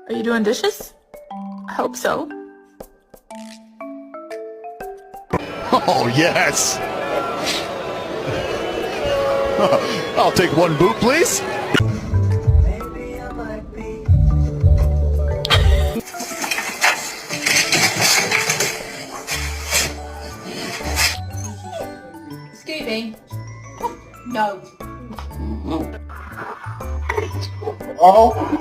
Are you doing dishes? I hope so. Oh, yes. I'll take one boot, please. Scooby. No. Oh.